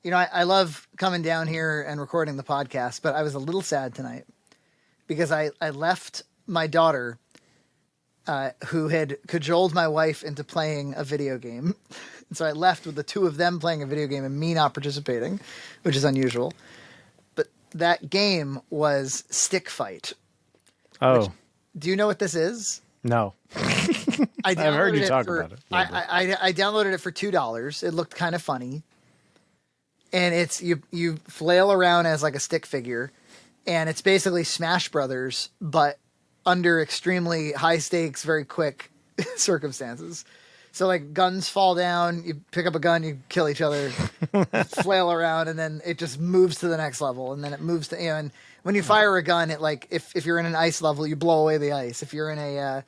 I love coming down here and recording the podcast, but I was a little sad tonight because I left my daughter, who had cajoled my wife into playing a video game. And so I left with the two of them playing a video game and me not participating, which is unusual. But that game was Stick Fight. Oh. Do you know what this is? No. I've heard you talk about it. I downloaded it for $2. It looked kind of funny. And it's you flail around as like a stick figure, and it's basically Smash Brothers, but under extremely high stakes, very quick circumstances. So like guns fall down, you pick up a gun, you kill each other, flail around, and then it just moves to the next level, and then it moves to and when you fire a gun, it like if you're in an ice level, you blow away the ice. If you're in a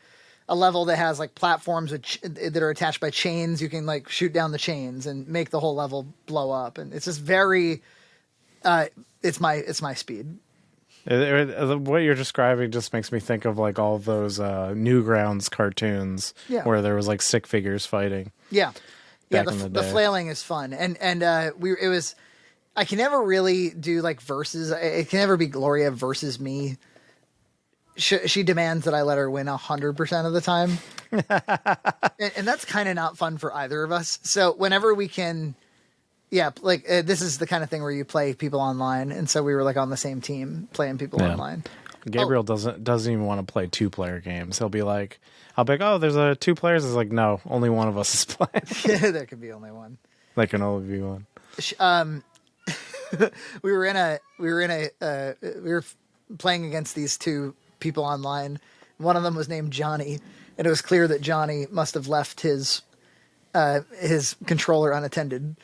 level that has like platforms that are attached by chains, you can like shoot down the chains and make the whole level blow up. And it's just very, it's my speed. What you're describing just makes me think of like all of those Newgrounds cartoons where there was like stick figures fighting. Yeah. Yeah. The flailing is fun. And it was, I can never really do like versus. It can never be Gloria versus me. She demands that I let her win 100% of the time. and that's kind of not fun for either of us. So whenever we can, this is the kind of thing where you play people online. And so we were like on the same team playing people online. Gabriel doesn't even want to play 2-player games. I'll be like, oh, there's 2 players. It's like, no, only one of us is playing. Yeah, there can be only one. There can only be one. We were playing against these 2 people online. One of them was named Johnny, and it was clear that Johnny must have left his controller unattended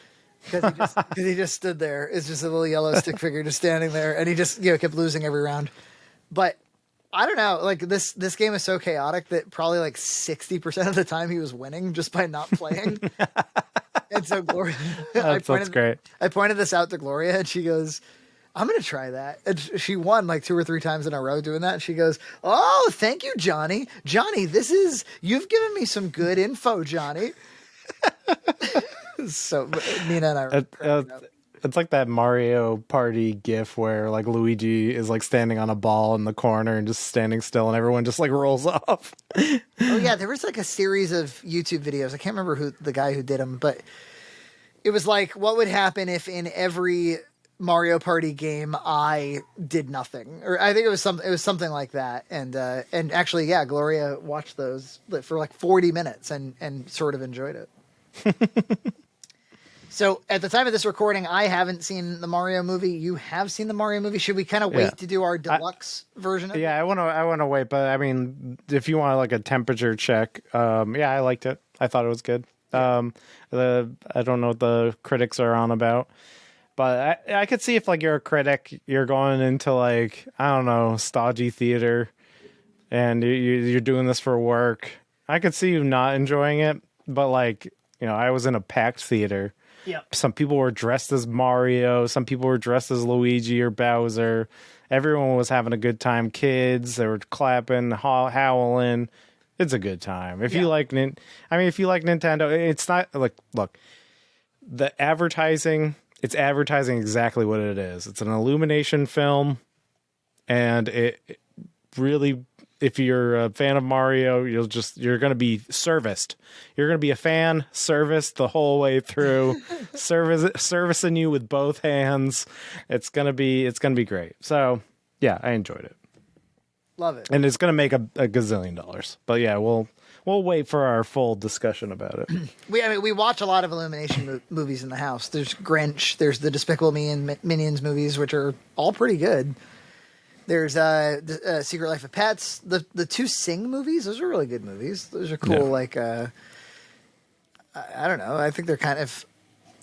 because he just stood there. It's just a little yellow stick figure just standing there, and he just kept losing every round. But I don't know, like this game is so chaotic that probably like 60% of the time he was winning just by not playing. And so Gloria, that's great. I pointed this out to Gloria, and she goes, I'm going to try that. And she won like 2 or 3 times in a row doing that. And she goes, oh, thank you, Johnny. Johnny, you've given me some good info, Johnny. So Nina and I it's like that Mario Party gif where like Luigi is like standing on a ball in the corner and just standing still, and everyone just like rolls off. Oh yeah, there was like a series of YouTube videos. I can't remember who the guy who did them, but it was like, what would happen if in every Mario Party game I did nothing? Or I think it was something like that. And actually, yeah, Gloria watched those for like 40 minutes and sort of enjoyed it. So at the time of this recording, I haven't seen the Mario movie. You have seen the Mario movie. Should we kind of wait to do our deluxe version of it? Yeah, I want to wait, but I mean, if you want like a temperature check, I liked it. I thought it was good. I don't know what the critics are on about, but I could see if like you're a critic, you're going into like, I don't know, stodgy theater, and you're doing this for work. I could see you not enjoying it, but like, I was in a packed theater. Yep. Some people were dressed as Mario. Some people were dressed as Luigi or Bowser. Everyone was having a good time. Kids, they were clapping, howling. It's a good time. If you like Nintendo, it's not like, look, the advertising, it's advertising exactly what it is. It's an Illumination film, and it really, if you're a fan of Mario, you're going to be serviced. You're going to be a fan, serviced the whole way through, servicing you with both hands. It's going to be great. So yeah, I enjoyed it. Love it. And it's going to make a gazillion dollars. But yeah, we'll wait for our full discussion about it. We watch a lot of Illumination movies in the house. There's Grinch. There's the Despicable Me and Minions movies, which are all pretty good. There's Secret Life of Pets. The 2 Sing movies, those are really good movies. Those are cool. Yeah. Like, I don't know. I think they're kind of,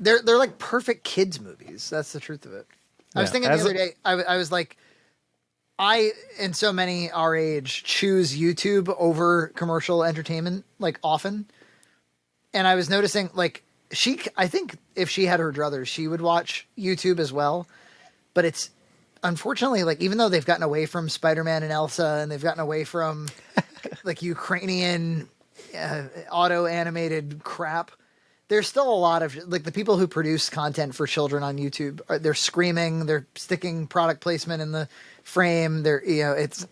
they're like perfect kids movies. That's the truth of it. I was thinking the other day, I was like, I, and so many our age, choose YouTube over commercial entertainment, like often. And I was noticing, like, I think if she had her druthers, she would watch YouTube as well. But it's, unfortunately, like, even though they've gotten away from Spider-Man and Elsa, and they've gotten away from like Ukrainian auto-animated crap, there's still a lot of like the people who produce content for children on YouTube. They're screaming, they're sticking product placement in the frame. They're it's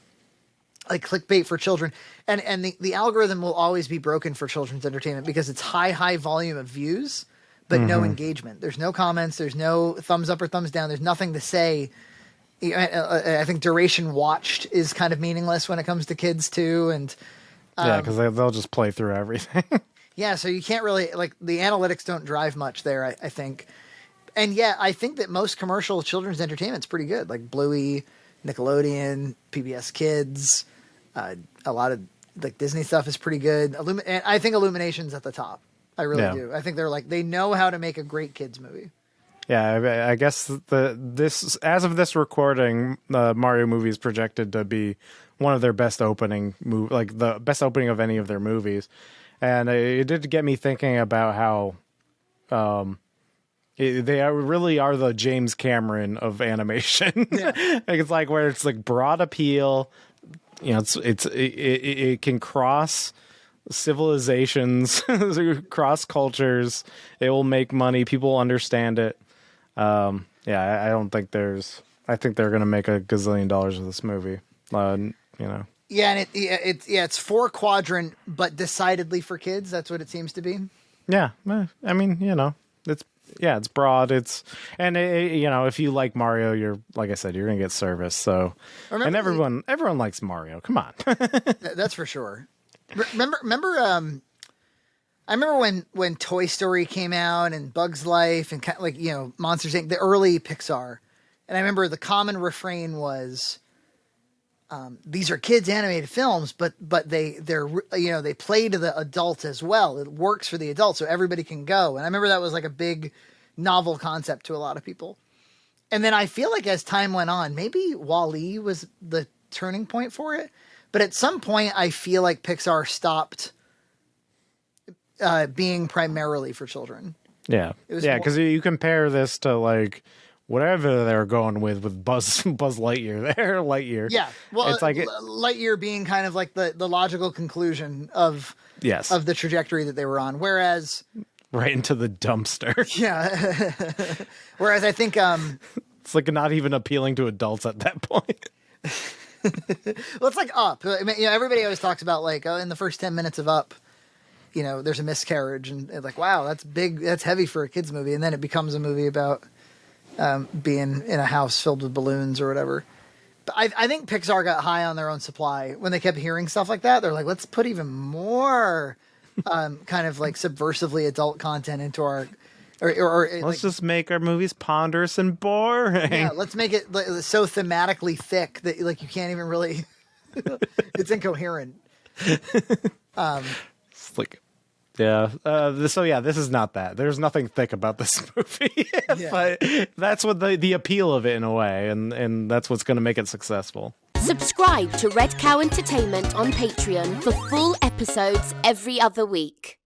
like clickbait for children, and the algorithm will always be broken for children's entertainment because it's high volume of views, but no engagement. There's no comments. There's no thumbs up or thumbs down. There's nothing to say. I think duration watched is kind of meaningless when it comes to kids too, and because they'll just play through everything. yeah, so you can't really like the analytics don't drive much there. I think, and yeah, I think that most commercial children's entertainment's pretty good, like Bluey, Nickelodeon, PBS Kids, a lot of like Disney stuff is pretty good. And I think Illumination's at the top. I really do. I think they know how to make a great kids movie. Yeah, I guess this as of this recording, the Mario movie is projected to be one of their best opening like the best opening of any of their movies, and it did get me thinking about how really are the James Cameron of animation. Yeah. Like, it's like where it's like broad appeal, it can cross civilizations, cross cultures. It will make money. People understand it. I don't think I think they're going to make $1 gazillion with this movie. Yeah, and it's 4-quadrant, but decidedly for kids. That's what it seems to be. Yeah, I mean, it's broad. If you like Mario, you're like I said, you're gonna get service. So, and everyone likes Mario. Come on, that's for sure. Remember, I remember when Toy Story came out and Bugs Life and kind of like Monsters Inc. The early Pixar, and I remember the common refrain was, "These are kids animated films, but they play to the adult as well. It works for the adult, so everybody can go." And I remember that was like a big novel concept to a lot of people. And then I feel like as time went on, maybe WALL-E was the turning point for it. But at some point, I feel like Pixar stopped being primarily for children. Yeah, because you compare this to like whatever they're going with Buzz Lightyear there, Lightyear. Yeah, well, it's like Lightyear being kind of like the logical conclusion of the trajectory that they were on, whereas right into the dumpster. Yeah, whereas I think it's like not even appealing to adults at that point. Well, it's like Up. I mean, everybody always talks about like in the first 10 minutes of Up, there's a miscarriage, and it's like, wow, that's big, that's heavy for a kids movie, and then it becomes a movie about being in a house filled with balloons or whatever. But I think Pixar got high on their own supply when they kept hearing stuff like that. They're like, let's put even more kind of like subversively adult content into our. Or let's just make our movies ponderous and boring. Yeah, let's make it so thematically thick that like you can't even really. It's incoherent. It's like, yeah. This is not that. There's nothing thick about this movie, but that's what the appeal of it in a way, and that's what's going to make it successful. Subscribe to Red Cow Entertainment on Patreon for full episodes every other week.